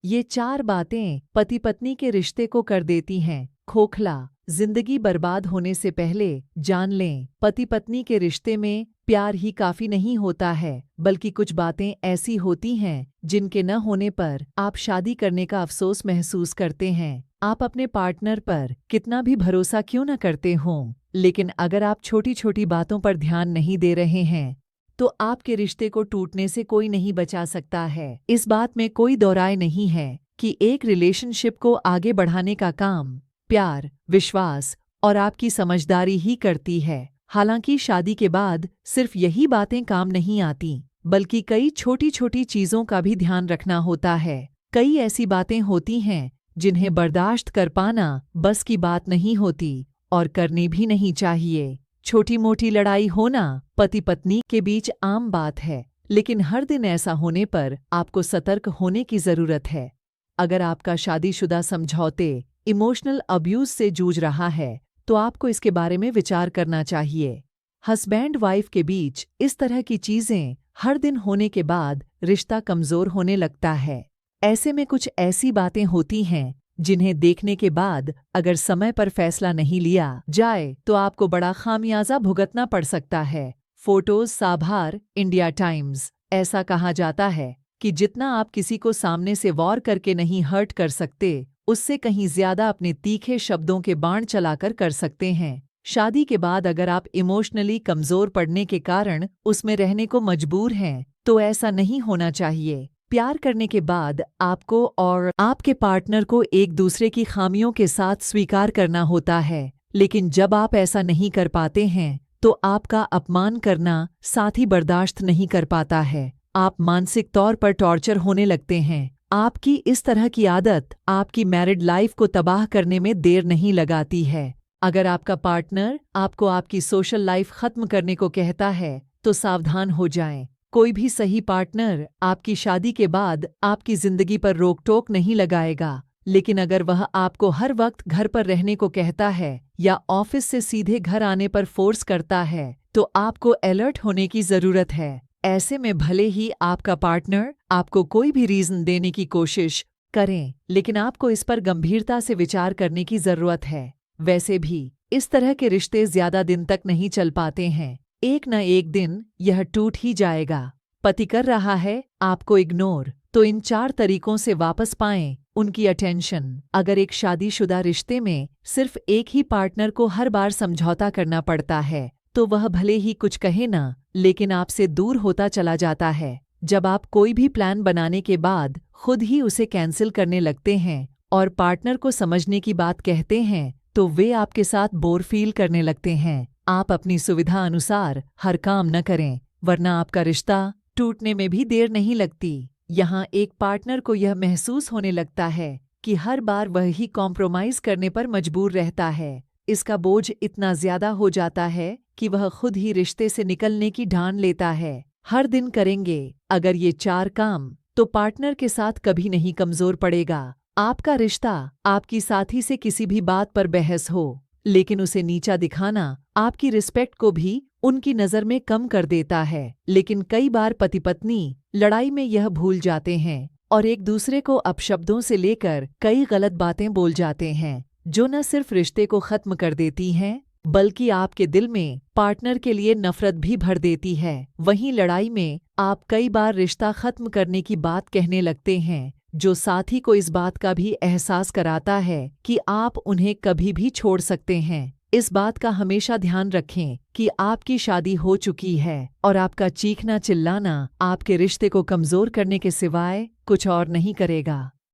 ये 4 बातें पति पत्नी के रिश्ते को कर देती हैं खोखला। जिंदगी बर्बाद होने से पहले जान लें, पति पत्नी के रिश्ते में प्यार ही काफी नहीं होता है, बल्कि कुछ बातें ऐसी होती हैं जिनके न होने पर आप शादी करने का अफसोस महसूस करते हैं। आप अपने पार्टनर पर कितना भी भरोसा क्यों न करते हों, लेकिन अगर आप छोटी छोटी बातों पर ध्यान नहीं दे रहे हैं तो आपके रिश्ते को टूटने से कोई नहीं बचा सकता है। इस बात में कोई दो राय नहीं है कि एक रिलेशनशिप को आगे बढ़ाने का काम प्यार, विश्वास और आपकी समझदारी ही करती है। हालांकि शादी के बाद सिर्फ यही बातें काम नहीं आती, बल्कि कई छोटी छोटी चीजों का भी ध्यान रखना होता है। कई ऐसी बातें होती हैं जिन्हें बर्दाश्त कर पाना बस की बात नहीं होती और करनी भी नहीं चाहिए। छोटी मोटी लड़ाई होना पति पत्नी के बीच आम बात है, लेकिन हर दिन ऐसा होने पर आपको सतर्क होने की जरूरत है। अगर आपका शादीशुदा समझौते इमोशनल अब्यूज से जूझ रहा है तो आपको इसके बारे में विचार करना चाहिए। हस्बैंड वाइफ के बीच इस तरह की चीजें हर दिन होने के बाद रिश्ता कमजोर होने लगता है। ऐसे में कुछ ऐसी बातें होती हैं जिन्हें देखने के बाद अगर समय पर फैसला नहीं लिया जाए तो आपको बड़ा खामियाजा भुगतना पड़ सकता है। फोटोज साभार इंडिया टाइम्स। ऐसा कहा जाता है कि जितना आप किसी को सामने से वॉर करके नहीं हर्ट कर सकते, उससे कहीं ज्यादा अपने तीखे शब्दों के बाण चलाकर कर सकते हैं। शादी के बाद अगर आप इमोशनली कमजोर पड़ने के कारण उसमें रहने को मजबूर हैं तो ऐसा नहीं होना चाहिए। प्यार करने के बाद आपको और आपके पार्टनर को एक दूसरे की खामियों के साथ स्वीकार करना होता है, लेकिन जब आप ऐसा नहीं कर पाते हैं तो आपका अपमान करना साथी बर्दाश्त नहीं कर पाता है। आप मानसिक तौर पर टॉर्चर होने लगते हैं। आपकी इस तरह की आदत आपकी मैरिड लाइफ को तबाह करने में देर नहीं लगाती है। अगर आपका पार्टनर आपको आपकी सोशल लाइफ खत्म करने को कहता है तो सावधान हो जाएं। कोई भी सही पार्टनर आपकी शादी के बाद आपकी जिंदगी पर रोक टोक नहीं लगाएगा, लेकिन अगर वह आपको हर वक्त घर पर रहने को कहता है या ऑफिस से सीधे घर आने पर फोर्स करता है तो आपको अलर्ट होने की जरूरत है। ऐसे में भले ही आपका पार्टनर आपको कोई भी रीजन देने की कोशिश करें, लेकिन आपको इस पर गंभीरता से विचार करने की जरूरत है। वैसे भी इस तरह के रिश्ते ज्यादा दिन तक नहीं चल पाते हैं। एक न एक दिन यह टूट ही जाएगा। पति कर रहा है आपको इग्नोर, तो इन 4 तरीकों से वापस पाएं उनकी अटेंशन। अगर एक शादीशुदा रिश्ते में सिर्फ एक ही पार्टनर को हर बार समझौता करना पड़ता है तो वह भले ही कुछ कहे ना, लेकिन आपसे दूर होता चला जाता है। जब आप कोई भी प्लान बनाने के बाद खुद ही उसे कैंसिल करने लगते हैं और पार्टनर को समझने की बात कहते हैं तो वे आपके साथ बोर फील करने लगते हैं। आप अपनी सुविधा अनुसार हर काम न करें, वरना आपका रिश्ता टूटने में भी देर नहीं लगती। यहाँ एक पार्टनर को यह महसूस होने लगता है कि हर बार वह ही कॉम्प्रोमाइज करने पर मजबूर रहता है। इसका बोझ इतना ज्यादा हो जाता है कि वह खुद ही रिश्ते से निकलने की ठान लेता है। हर दिन करेंगे अगर ये 4 काम तो पार्टनर के साथ कभी नहीं कमजोर पड़ेगा। आपका रिश्ता आपकी साथी से किसी भी बात पर बहस हो, लेकिन उसे नीचा दिखाना आपकी रिस्पेक्ट को भी उनकी नज़र में कम कर देता है। लेकिन कई बार पति पत्नी लड़ाई में यह भूल जाते हैं और एक दूसरे को अपशब्दों से लेकर कई गलत बातें बोल जाते हैं, जो न सिर्फ रिश्ते को खत्म कर देती हैं बल्कि आपके दिल में पार्टनर के लिए नफरत भी भर देती है। वहीं लड़ाई में आप कई बार रिश्ता खत्म करने की बात कहने लगते हैं, जो साथी को इस बात का भी एहसास कराता है कि आप उन्हें कभी भी छोड़ सकते हैं। इस बात का हमेशा ध्यान रखें कि आपकी शादी हो चुकी है और आपका चीखना चिल्लाना आपके रिश्ते को कमजोर करने के सिवाय कुछ और नहीं करेगा।